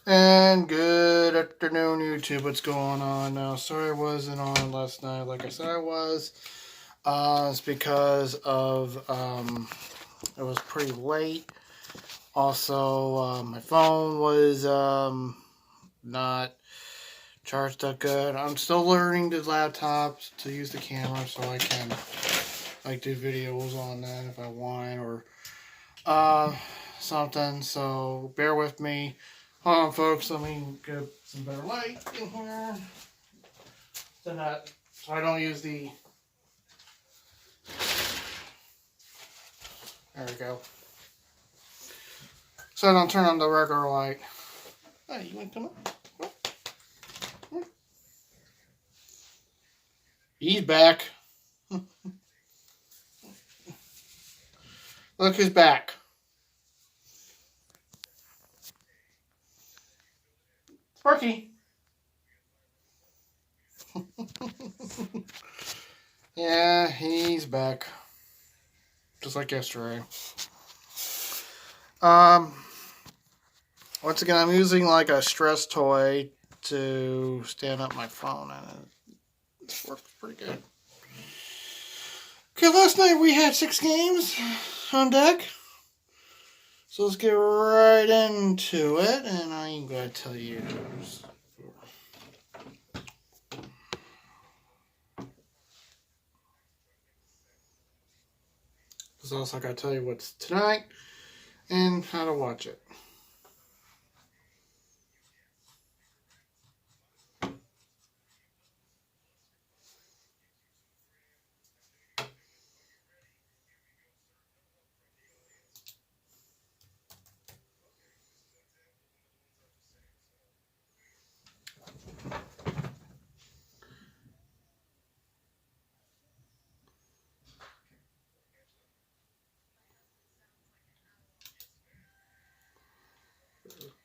And good afternoon, YouTube. What's going on now? Sorry I wasn't on last night like I said I was. It's because of it was pretty late. Also, my phone was not charged up good. I'm still learning the laptop to use the camera so I can do videos on that if I want or something. So bear with me. Hold on, folks. Let me get some better light in here. So I don't use the. There we go. So I don't turn on the regular light. Hey, you want to come up? He's back. Look who's back. Sparky. Yeah, he's back. Just like yesterday. Once again, I'm using like a stress toy to stand up my phone, and it works pretty good. Okay, last night we had 6 games on deck. So let's get right into it, and I'm going to tell you. So also I got to tell you what's tonight and how to watch it.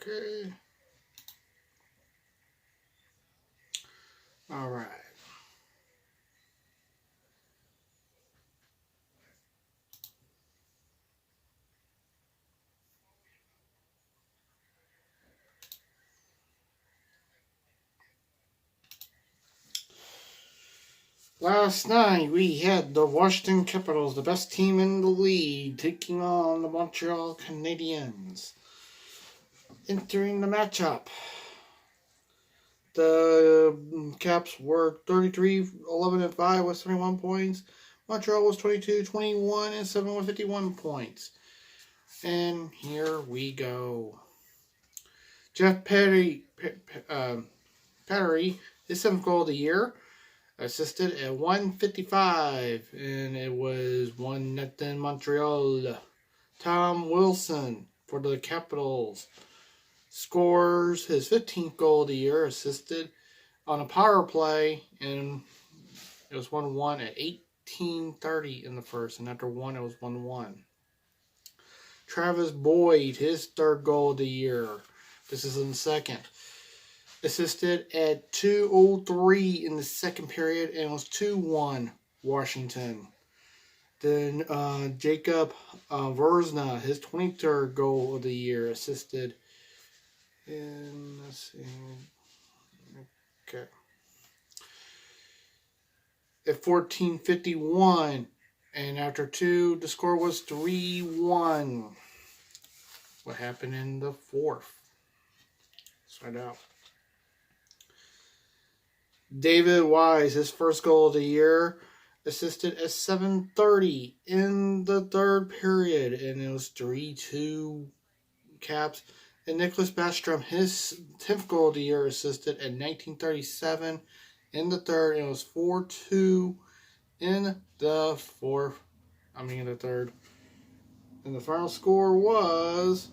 Okay. All right. Last night we had the Washington Capitals, the best team in the league, taking on the Montreal Canadiens. Entering the matchup, the Caps were 33-11-5 with 71 points. Montreal was 22-21-7 with 51 points. And here we go. Jeff Petry, his 7th goal of the year, assisted at 155, and it was 1-0 Montreal. Tom Wilson for the Capitals scores his 15th goal of the year, assisted on a power play, and it was 1-1 at 18:30 in the first, and after 1 it was 1-1. Travis Boyd, his 3rd goal of the year. This is in the second. Assisted at 2:03 in the second period, and was 2-1 Washington. Then Jacob Verzna, his 23rd goal of the year, assisted in, let's see, okay, at 14:51, and after 2, the score was 3-1. What happened in the fourth? Let's find out. David Wise, his 1st goal of the year, assisted at 7:30 in the 3rd period, and it was 3-2 Caps. And Nicholas Backstrom, his 10th goal of the year, assisted at 19:37 in the 3rd, and it was 4-2 in the 4th. In the 3rd. And the final score was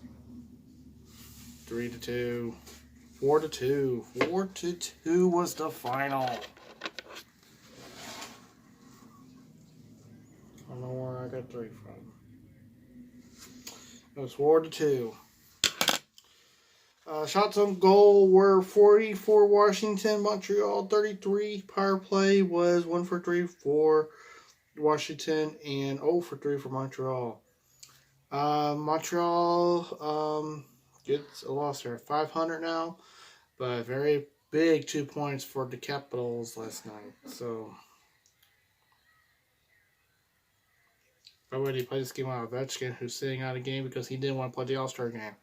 3-2. 4-2. 4-2 was the final. I don't know where I got 3 from. It was 4-2. Shots on goal were 40 for Washington, Montreal 33. Power play was 1 for 3 for Washington and 0 for 3 for Montreal. Montreal gets a loss there. 500 now, but very big 2 points for the Capitals last night. So, by the way, he played this game out Ovechkin, who's sitting out of the game because he didn't want to play the All-Star game.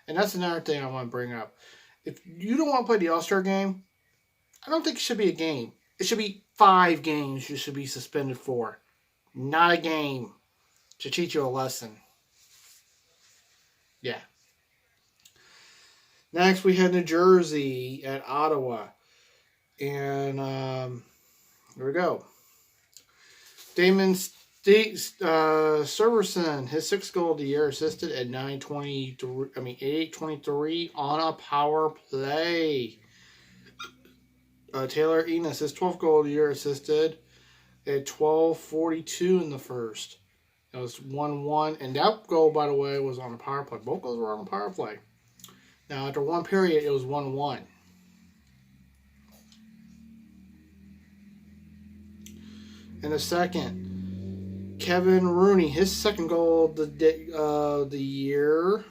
And that's another thing I want to bring up. If you don't want to play the All-Star game, I don't think it should be a game. It should be 5 games you should be suspended for. Not a game. To teach you a lesson. Yeah. Next, we had New Jersey at Ottawa. And here we go. Damon Severson, his 6th goal of the year, assisted at 8:23 on a power play. Taylor Enos, his 12th goal of the year, assisted at 12:42 in the first. It was 1-1, and that goal, by the way, was on a power play. Both goals were on a power play. Now, after one period, it was 1-1. In the second, Kevin Rooney, his 2nd goal of the year,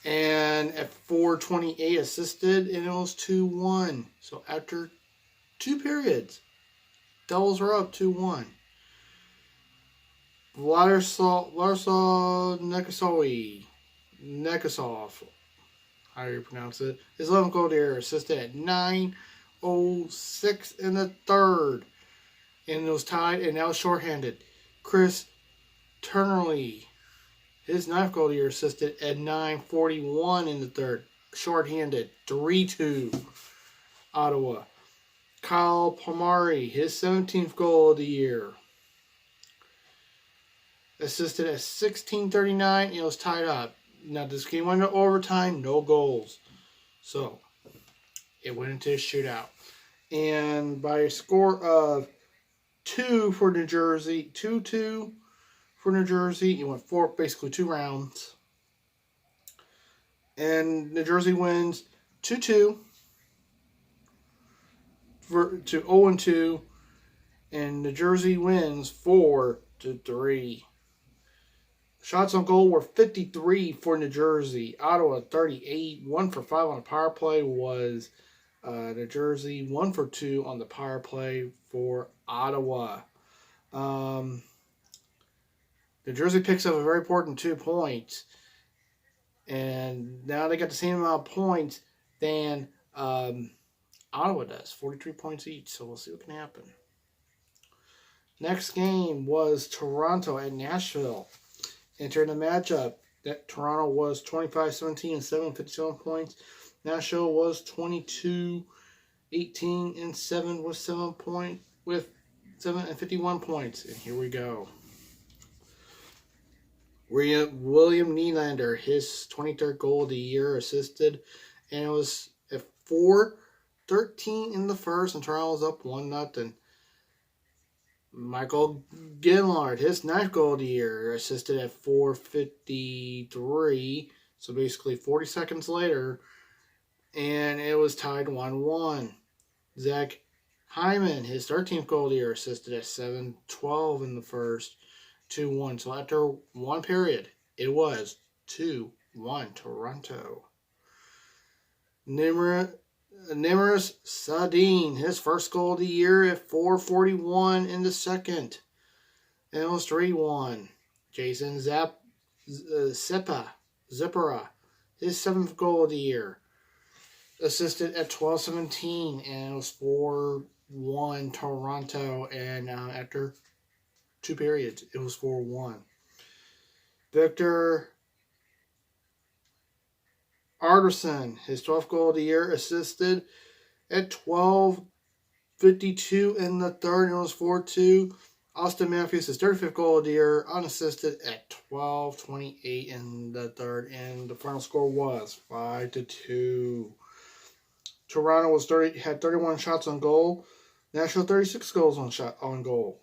and at 4:28 assisted, and it was 2-1. So after 2 periods, Devils are up 2-1. Vladislav Nekasov, how do you pronounce it? His 11th goal of the year, assisted at 9:06 in the third. And it was tied, and that was shorthanded. Chris Turnerly, his 9th goal of the year, assisted at 9:41 in the third. Shorthanded, 3-2, Ottawa. Kyle Palmieri, his 17th goal of the year, assisted at 16:39. It was tied up. Now, this game went into overtime, no goals. So, it went into a shootout. And by a score of 2 for New Jersey, 2-2 for New Jersey, it went basically 2 rounds. And New Jersey wins 2-2 to 0-2. And New Jersey wins 4-3. Shots on goal were 53 for New Jersey. Ottawa 38. 1 for 5 on the power play was New Jersey. 1 for 2 on the power play for Ottawa. New Jersey picks up a very important 2 points. And now they got the same amount of points than Ottawa does. 43 points each. So we'll see what can happen. Next game was Toronto at Nashville. Entering the matchup, that Toronto was 25-17 and 57 points. Nashville was 22-18 and 7 with 51 points. And here we go. William Nylander, his 23rd goal of the year, assisted, and it was at 4:13 in the first, and Toronto was up 1-0. Michael Gillard, his 9th goal of the year, assisted at 4:53. So basically 40 seconds later, and it was tied 1-1. Zach Hyman, his 13th goal of the year, assisted at 7:12 in the first, 2-1. So after 1 period, it was 2-1 Toronto. Nimeris Sadine, his 1st goal of the year at 4:41 in the second. And it was 3-1. Jason Zippera, his 7th goal of the year, assisted at 12:17, and it was 4-1 Toronto. And after 2 periods, it was 4-1. Victor Arvidsson, his 12th goal of the year, assisted at 12:52 in the third, and it was 4-2. Austin Matthews, his 35th goal of the year, unassisted at 12:28 in the third, and the final score was 5-2. Toronto had 31 shots on goal. Nashville 36 goals on goal.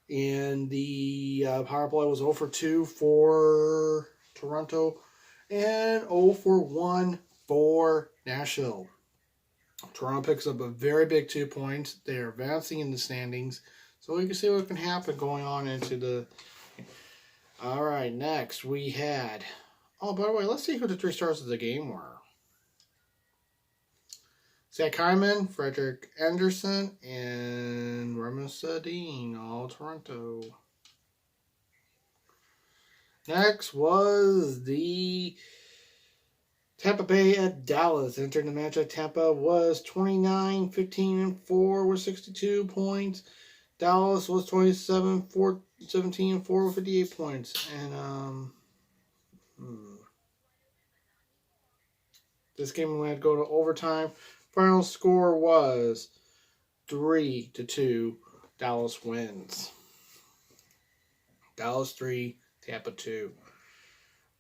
And the power play was 0 for 2 for Toronto and 0 for 1 for Nashville. Toronto picks up a very big 2 points. They are advancing in the standings. So we can see what can happen going on into the... All right, next we had Oh, by the way, let's see who the 3 stars of the game were. Zach Hyman, Frederick Anderson, and Rasmus Sedin, all Toronto. Next was the Tampa Bay at Dallas. Entering the match at Tampa was 29, 15, and 4 with 62 points. Dallas was 27, 4, 17, and 4 with 58 points. And this game we had to go to overtime. Final score was 3-2. Dallas wins. Dallas 3, Tampa 2.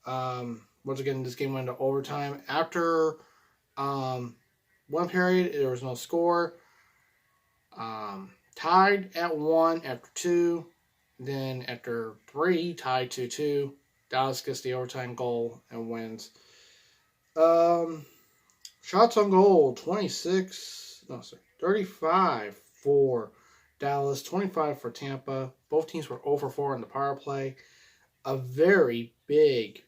Once again, this game went to overtime. After one period, there was no score. Tied at 1 after 2. Then after 3, tied 2-2. Dallas gets the overtime goal and wins. Shots on goal, 35 for Dallas, 25 for Tampa. Both teams were 0-4 in the power play. A very big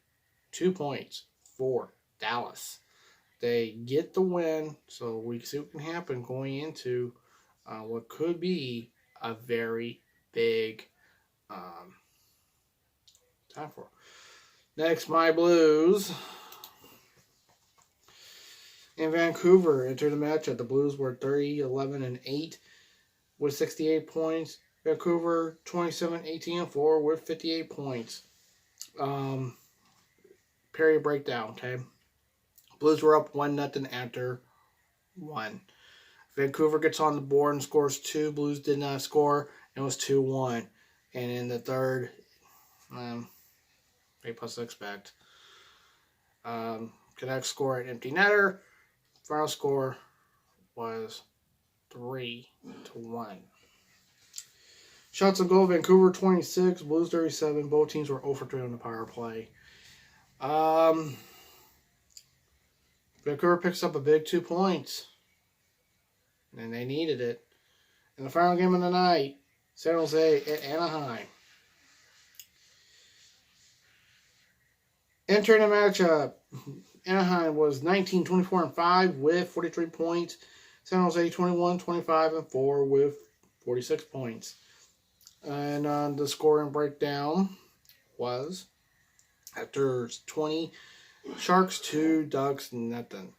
2 points for Dallas. They get the win, so we can see what can happen going into what could be a very big time for. Next, my Blues. In Vancouver, entered the matchup. The Blues were 30, 11, and 8 with 68 points. Vancouver 27, 18, and 4 with 58 points. Period breakdown, okay? Blues were up 1-0 after 1. Vancouver gets on the board and scores 2. Blues did not score. It was 2-1. And in the third, they plus expect. Canucks score an empty netter. Final score was 3-1. Shots on goal, Vancouver 26, Blues 37. Both teams were 0-3 on the power play. Vancouver picks up a big 2 points. And they needed it. In the final game of the night, San Jose at Anaheim. Entering the matchup, Anaheim was 19, 24, and 5 with 43 points. San Jose 21, 25, and 4 with 46 points. And the scoring breakdown was after 20, Sharks 2, Ducks nothing.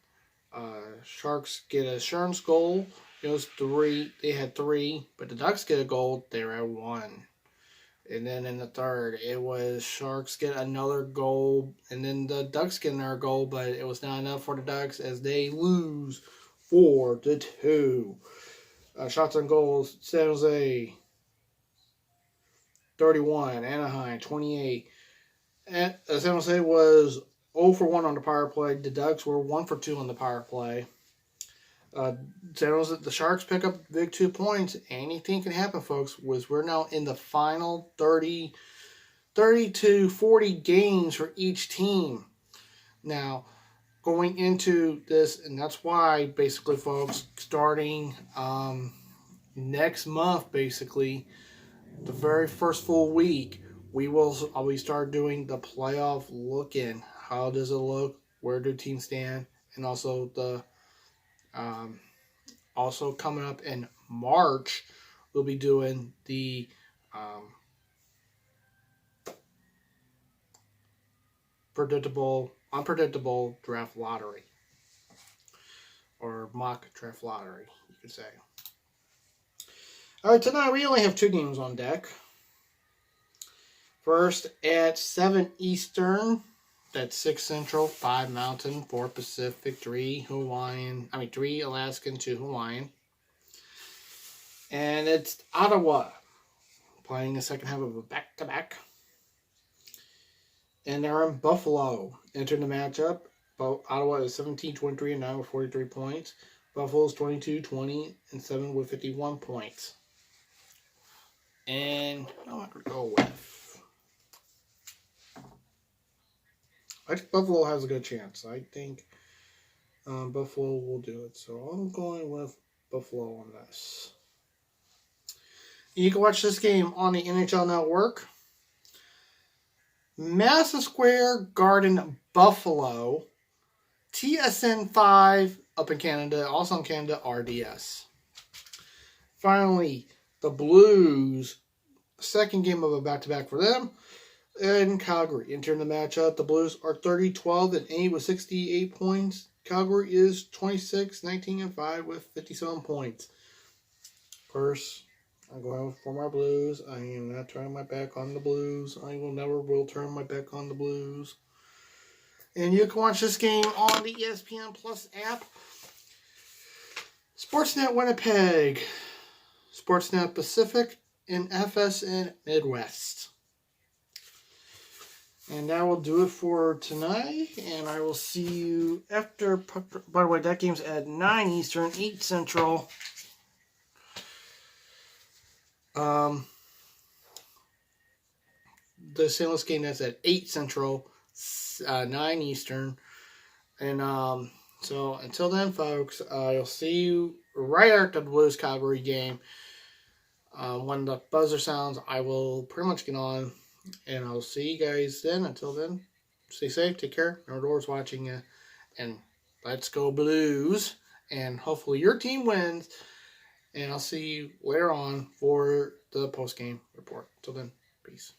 Sharks get a Sherns goal. It was 3. They had 3, but the Ducks get a goal. They were at 1. And then in the third, it was Sharks get another goal, and then the Ducks get another goal, but it was not enough for the Ducks as they lose 4-2. Shots on goals, San Jose 31, Anaheim 28. And San Jose was 0-1 on the power play. The Ducks were 1-2 on the power play. San Jose, the Sharks pick up big 2 points. Anything can happen, folks. We're now in the final 30 to 40 games for each team. Now, going into this, and that's why, basically, folks, starting next month, basically, the very first full week, I'll start doing the playoff look-in. How does it look? Where do teams stand? And also also coming up in March, we'll be doing the unpredictable draft lottery, or mock draft lottery, you could say. All right, tonight we only have 2 games on deck. First at 7 Eastern. That's 6 Central, 5 Mountain, 4 Pacific, 3 Alaskan, 2 Hawaiian. And it's Ottawa playing the second half of a back-to-back. And they're in Buffalo. Entering the matchup, Ottawa is 17-23 and 9 with 43 points. Buffalo is 22-20 and 7 with 51 points. And I'm going to go with, I think Buffalo has a good chance. I think Buffalo will do it. So I'm going with Buffalo on this. You can watch this game on the NHL Network. Madison Square Garden, Buffalo. TSN 5 up in Canada, also in Canada, RDS. Finally, the Blues, second game of a back-to-back for them, in Calgary. Entering the matchup, the Blues are 30-12-8 with 68 points. Calgary is 26-19-5 with 57 points. Of course, I'm going for my Blues. I am not turning my back on the Blues. I will turn my back on the Blues. And you can watch this game on the ESPN Plus app. Sportsnet Winnipeg, Sportsnet Pacific, and FSN Midwest. And that will do it for tonight. And I will see you after. By the way, that game's at 9 Eastern, 8 Central. The St. Louis game, that's at 8 Central, 9 Eastern. And so until then, folks, I'll see you right after the Blues Calgary game. When the buzzer sounds, I will pretty much get on. And I'll see you guys then. Until then, stay safe, take care. No doors watching you. And let's go Blues. And hopefully your team wins. And I'll see you later on for the post-game report. Until then, peace.